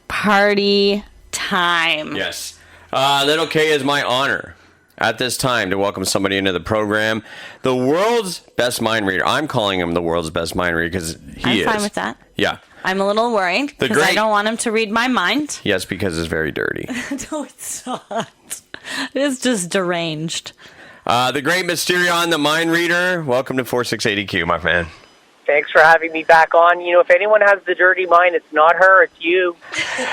Party time. Yes. Little K, is my honor at this time to welcome somebody into the program. The world's best mind reader. I'm calling him the world's best mind reader because he is. I'm fine with that. Yeah. I'm a little worried because I don't want him to read my mind. Yes, because it's very dirty. No, it's not. It's just deranged. The great Mysterion the Mindreader. Welcome to 4680Q, my man. Thanks for having me back on. You know, if anyone has the dirty mind, it's not her, it's you.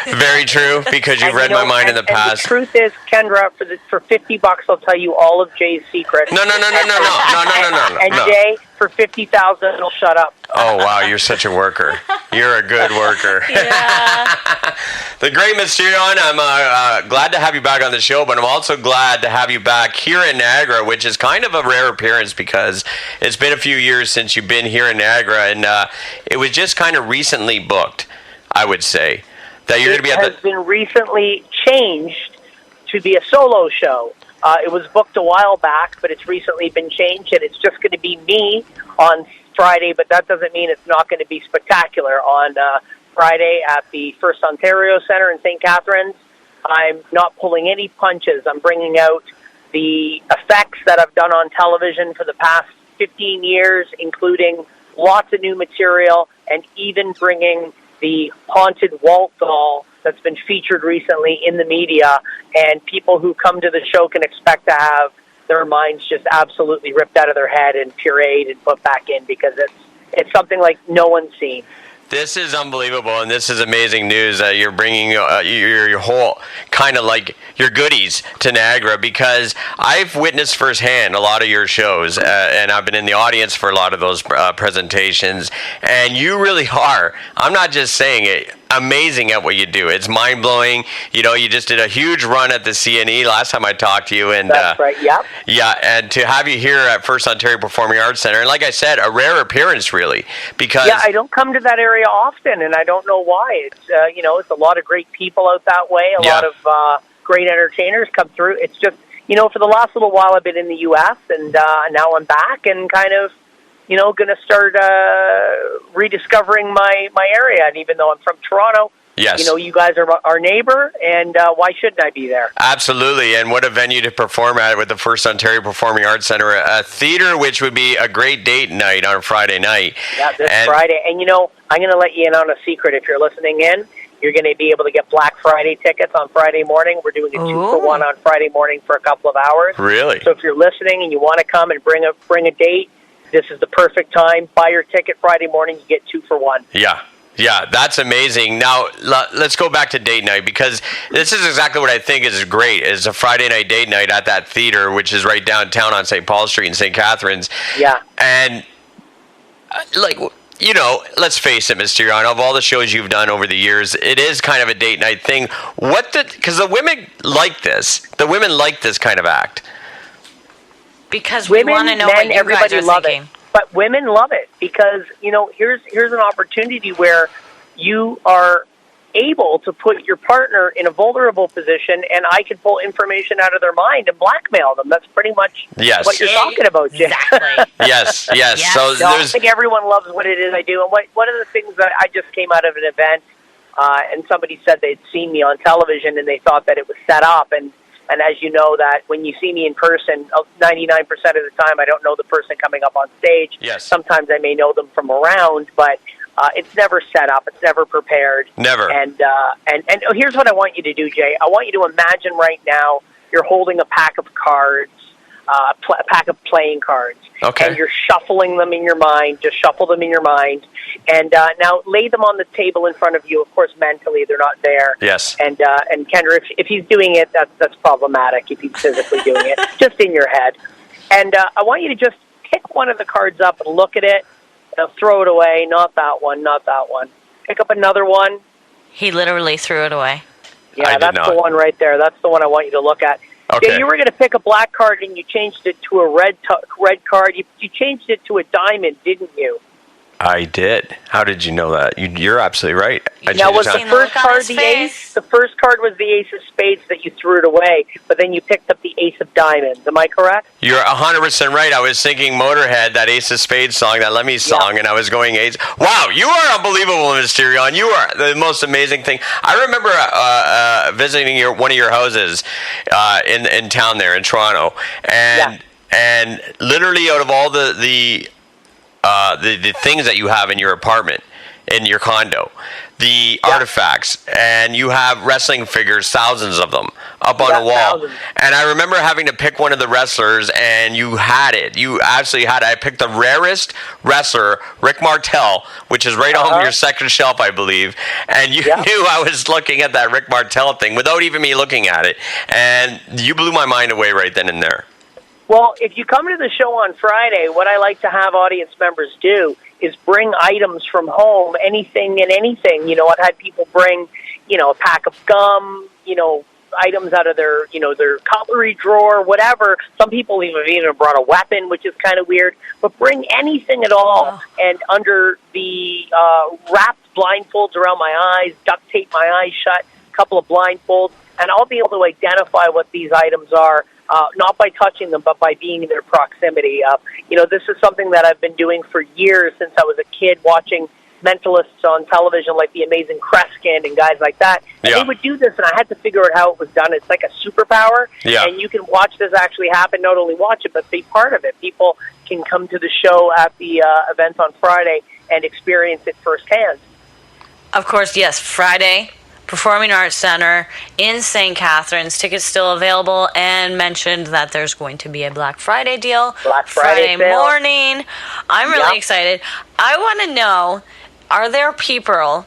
Very true, because you've read my mind in the past. And the truth is, Kendra, for $50, I'll tell you all of Jay's secrets. No. And Jay, for $50,000, he'll shut up. Oh, wow, you're such a worker. You're a good worker. Yeah. The great Mysterion, I'm glad to have you back on the show, but I'm also glad to have you back here in Niagara, which is kind of a rare appearance because it's been a few years since you've been here in Niagara, and it was just kind of recently booked, I would say, that you're going to be at the... It has been recently changed to be a solo show. It was booked a while back, but it's recently been changed, and it's just going to be me on Friday, but that doesn't mean it's not going to be spectacular. On Friday at the First Ontario Centre in St. Catharines, I'm not pulling any punches. I'm bringing out the effects that I've done on television for the past 15 years, including lots of new material, and even bringing the haunted Walt doll that's been featured recently in the media, and people who come to the show can expect to have their minds just absolutely ripped out of their head and pureed and put back in, because it's something like no one's seen. This is unbelievable, and this is amazing news that you're bringing your whole kind of like your goodies to Niagara, because I've witnessed firsthand a lot of your shows, and I've been in the audience for a lot of those presentations, and you really are, I'm not just saying it, amazing at what you do. It's mind-blowing. You know, you just did a huge run at the CNE last time I talked to you. And that's right, yep. Yeah, and to have you here at First Ontario Performing Arts Centre, and like I said, a rare appearance, really, because... Yeah, I don't come to that area often, and I don't know why. It's, you know, it's a lot of great people out that way, a lot of great entertainers come through. It's just, you know, for the last little while I've been in the U.S., and now I'm back and kind of, you know, going to start rediscovering my area. And even though I'm from Toronto, yes, you know, you guys are our neighbor, and why shouldn't I be there? Absolutely, and what a venue to perform at with the First Ontario Performing Arts Centre, a theater which would be a great date night on Friday night. Yeah, this Friday. And, you know, I'm going to let you in on a secret. If you're listening in, you're going to be able to get Black Friday tickets on Friday morning. We're doing a 2-for-1 on Friday morning for a couple of hours. Really? So if you're listening and you want to come and bring a date, this is the perfect time. Buy your ticket Friday morning, you get 2-for-1. Yeah, that's amazing. Now, let's go back to date night, because this is exactly what I think is great, is a Friday night date night at that theater, which is right downtown on St. Paul Street in St. Catharines. Yeah. And, like, you know, let's face it, Mysterion, of all the shows you've done over the years, it is kind of a date night thing. Because the women like this. The women like this kind of act. Because we want to know what you guys are thinking. It. But women love it because, you know, here's an opportunity where you are able to put your partner in a vulnerable position, and I can pull information out of their mind and blackmail them. That's pretty much what you're talking about, Jim. Exactly. Yes. So I think everyone loves what it is I do. And one of the things that I just came out of an event, and somebody said they'd seen me on television and they thought that it was set up. And as you know, that when you see me in person, 99% of the time I don't know the person coming up on stage. Yes. Sometimes I may know them from around, but it's never set up. It's never prepared. Never. And here's what I want you to do, Jay. I want you to imagine right now you're holding a pack of cards, a pack of playing cards. Okay. And you're shuffling them in your mind. Just shuffle them in your mind. And now lay them on the table in front of you. Of course, mentally, they're not there. Yes. And Kendra, if he's doing it, that's problematic if he's physically doing it. Just in your head. And I want you to just pick one of the cards up and look at it. Throw it away. Not that one. Not that one. Pick up another one. He literally threw it away. Yeah, that's the one right there. That's the one I want you to look at. Okay. Yeah, you were going to pick a black card and you changed it to a red card. You changed it to a diamond, didn't you? I did. How did you know that? You're absolutely right. Now, was the Seen the first look on card his the face. ace? The first card was the ace of spades that you threw it away, but then you picked up the ace of diamonds. Am I correct? You're 100% right. I was thinking Motorhead, that Ace of Spades song, that Lemmy song, and I was going ace. Wow, you are unbelievable, Mysterion. You are the most amazing thing. I remember visiting one of your houses in town there in Toronto, and literally out of all the things that you have in your apartment, in your condo, the artifacts, and you have wrestling figures, thousands of them, up on a wall. Thousands. And I remember having to pick one of the wrestlers, and you had it. You absolutely had it. I picked the rarest wrestler, Rick Martel, which is right on your second shelf, I believe. And you knew I was looking at that Rick Martel thing without even me looking at it. And you blew my mind away right then and there. Well, if you come to the show on Friday, what I like to have audience members do is bring items from home, anything and anything. You know, I've had people bring, a pack of gum, items out of their cutlery drawer, whatever. Some people even brought a weapon, which is kind of weird. But bring anything at all, and under the wrapped blindfolds around my eyes, duct tape my eyes shut, a couple of blindfolds, and I'll be able to identify what these items are. Not by touching them, but by being in their proximity. This is something that I've been doing for years since I was a kid, watching mentalists on television like the amazing Kreskin and guys like that. And they would do this, and I had to figure out how it was done. It's like a superpower, and you can watch this actually happen, not only watch it, but be part of it. People can come to the show at the event on Friday and experience it firsthand. Of course, yes, Friday, Performing Arts Center in St. Catharines. Tickets still available, and mentioned that there's going to be a Black Friday deal. Black Friday sale. Morning. I'm really excited. I want to know, are there people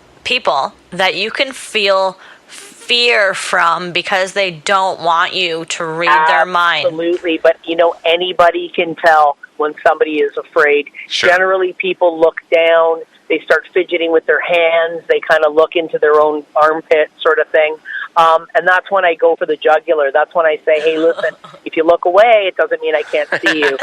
that you can feel fear from because they don't want you to read their mind? Absolutely, but anybody can tell when somebody is afraid. Sure. Generally, people look down. They start fidgeting with their hands. They kind of look into their own armpit sort of thing. And that's when I go for the jugular. That's when I say, hey, listen, if you look away, it doesn't mean I can't see you.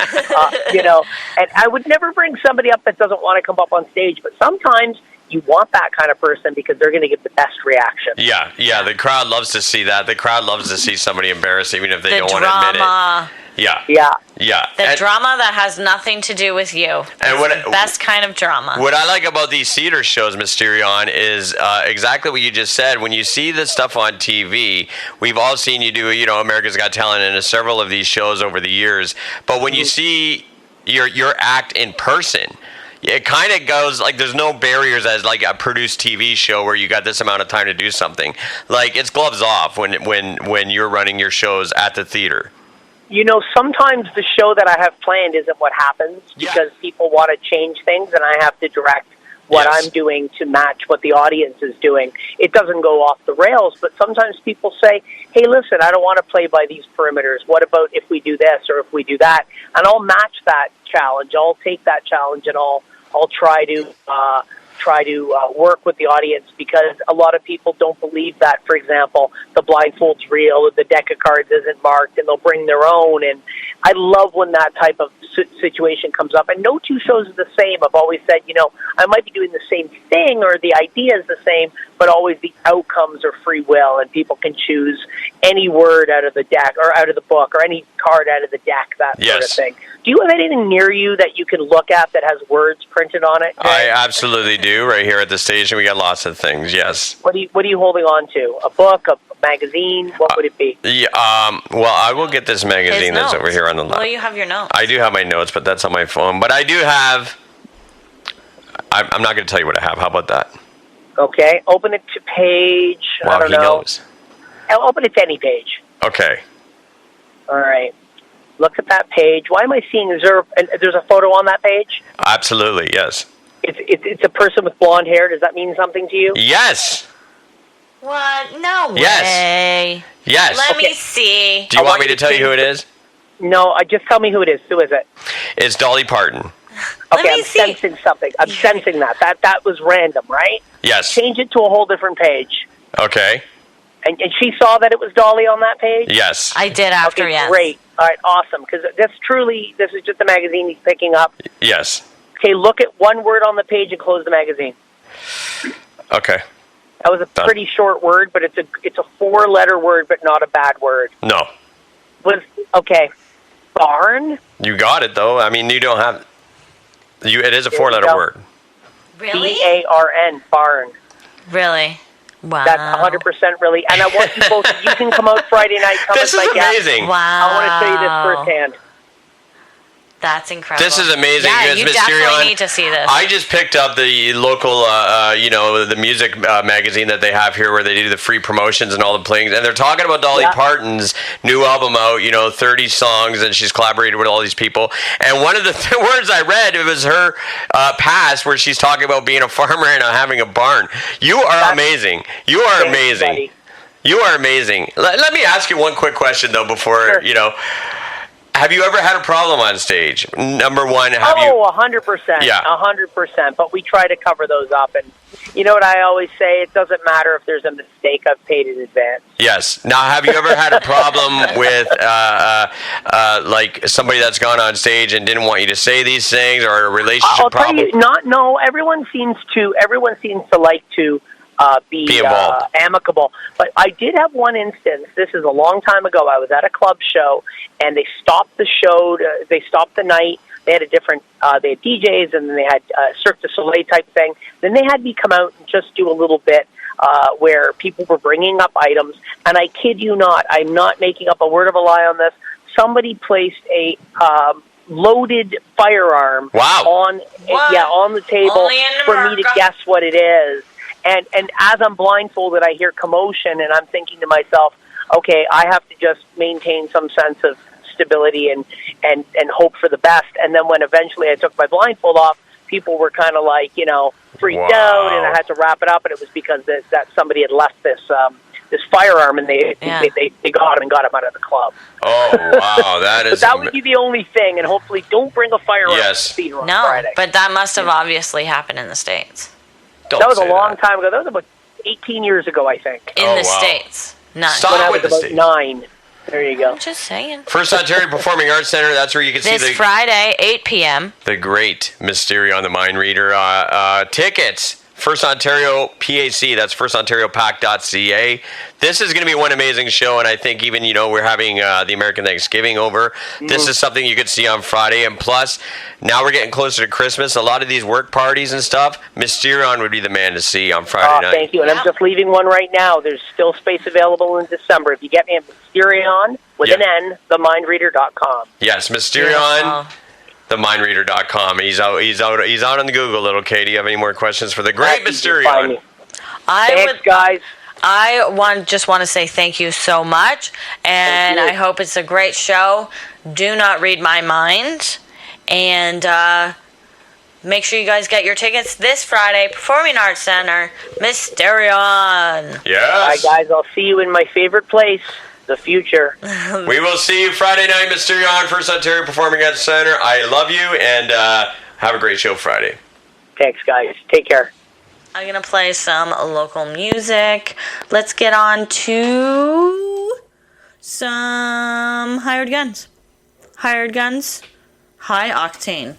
And I would never bring somebody up that doesn't want to come up on stage. But sometimes you want that kind of person because they're going to get the best reaction. Yeah. The crowd loves to see that. The crowd loves to see somebody embarrassed, even if they don't want to admit it. Yeah. The drama that has nothing to do with you. And the best kind of drama. What I like about these theater shows, Mysterion, is exactly what you just said. When you see this stuff on TV, we've all seen you do, America's Got Talent and several of these shows over the years. But when you see your act in person, it kind of goes like there's no barriers as like a produced TV show where you got this amount of time to do something. Like it's gloves off when you're running your shows at the theater. Sometimes the show that I have planned isn't what happens because people want to change things, and I have to direct what I'm doing to match what the audience is doing. It doesn't go off the rails, but sometimes people say, hey, listen, I don't want to play by these perimeters. What about if we do this or if we do that? And I'll match that challenge. I'll take that challenge, and I'll try to work with the audience, because a lot of people don't believe that, for example, the blindfold's real, the deck of cards isn't marked, and they'll bring their own. And I love when that type of situation comes up. And no two shows are the same. I've always said, I might be doing the same thing or the idea is the same, but always the outcomes are free will, and people can choose any word out of the deck or out of the book or any card out of the deck, that sort of thing. Do you have anything near you that you can look at that has words printed on it? I absolutely do. Right here at the station, we got lots of things. Yes. What are you holding on to? A book, a magazine? What would it be? Well, I will get this magazine that's over here on the left. Well, you have your notes. I do have my notes, but that's on my phone. But I do have. I'm not going to tell you what I have. How about that? Okay. Open it to page. Wow, I don't know. Knows. I'll open it to any page. Okay. All right. Look at that page. Why am I seeing? There's a photo on that page? Absolutely, yes. It's a person with blonde hair. Does that mean something to you? Yes. What? No Yes. way. Yes. Let me see. Do you want me to tell you who it is? No, just tell me who it is. Who is it? It's Dolly Parton. Okay, I'm sensing something. I'm sensing that. That was random, right? Yes. Change it to a whole different page. Okay. And she saw that it was Dolly on that page? Yes. I did after, okay, yes. Great. All right, awesome. Because this is just a magazine he's picking up. Yes. Okay, look at one word on the page and close the magazine. Okay. That was a pretty short word, but it's a 4-letter word, but not a bad word. No. Okay. Barn? You got it, though. I mean, you don't have... It is a 4-letter word. Really? B-A-R-N, barn. Really? Wow. That's 100% really. And I want you both, you can come out Friday night. Come This is amazing. Wow. I want to show you this firsthand. That's incredible. This is amazing. Yeah, Because you Mysterion, definitely need to see this. I just picked up the local, the music magazine that they have here where they do the free promotions and all the playings. And they're talking about Dolly Parton's new album out, 30 songs, and she's collaborated with all these people. And one of the words I read, it was her past where she's talking about being a farmer and having a barn. You are amazing. You are amazing. Buddy. You are amazing. Let me ask you one quick question, though, before, Sure. Have you ever had a problem on stage? Number one, have you... 100%. Yeah. 100%. But we try to cover those up. And you know what I always say? It doesn't matter if there's a mistake. I've paid in advance. Yes. Now, have you ever had a problem with, like, somebody that's gone on stage and didn't want you to say these things, or a relationship problem? Tell you, no. Everyone seems to like to be involved. amicable. But I did have one instance. This is a long time ago. I was at a club show, and they stopped the show. They stopped the night. They had they had DJs, and then they had Cirque du Soleil type thing. Then they had me come out and just do a little bit where people were bringing up items. And I kid you not, I'm not making up a word of a lie on this. Somebody placed a loaded firearm on the table for me to guess what it is. And as I'm blindfolded, I hear commotion, and I'm thinking to myself, okay, I have to just maintain some sense of stability and hope for the best. And then when eventually I took my blindfold off, people were kind of like, freaked out, and I had to wrap it up, and it was because that somebody had left this firearm, and they got him and got him out of the club. Oh, wow, that is... But that would be the only thing, and hopefully don't bring a firearm to the theater on Friday. But that must have obviously happened in the States. That was a long time ago. That was about 18 years ago, I think. In the States. None. Stop when I with was the about States. 9. There you go. I'm just saying. First Ontario Performing Arts Centre, that's where you can see This Friday, 8 p.m. the great Mysterion the Mindreader. Tickets, First Ontario PAC, that's firstontariopac.ca. This is going to be one amazing show, and I think even, we're having the American Thanksgiving over. Mm-hmm. This is something you could see on Friday, and plus, now we're getting closer to Christmas. A lot of these work parties and stuff, Mysterion would be the man to see on Friday night. Thank you, and I'm just leaving one right now. There's still space available in December. If you get me at Mysterion, with an N, themindreader.com. Yes, Mysterion. TheMindreader.com. He's out on the Google, little Katie. Do you have any more questions for the great Mysterion? Thanks, guys. I just want to say thank you so much, and I hope it's a great show. Do not read my mind, and make sure you guys get your tickets this Friday, Performing Arts Center, Mysterion. Yes. All right, guys, I'll see you in my favorite place, the future. We will see you Friday night, Mysterion, First Ontario Performing Arts Center. I love you, and have a great show Friday. Thanks, guys. Take care. I'm going to play some local music. Let's get on to some Hired Guns. Hired Guns, High Octane.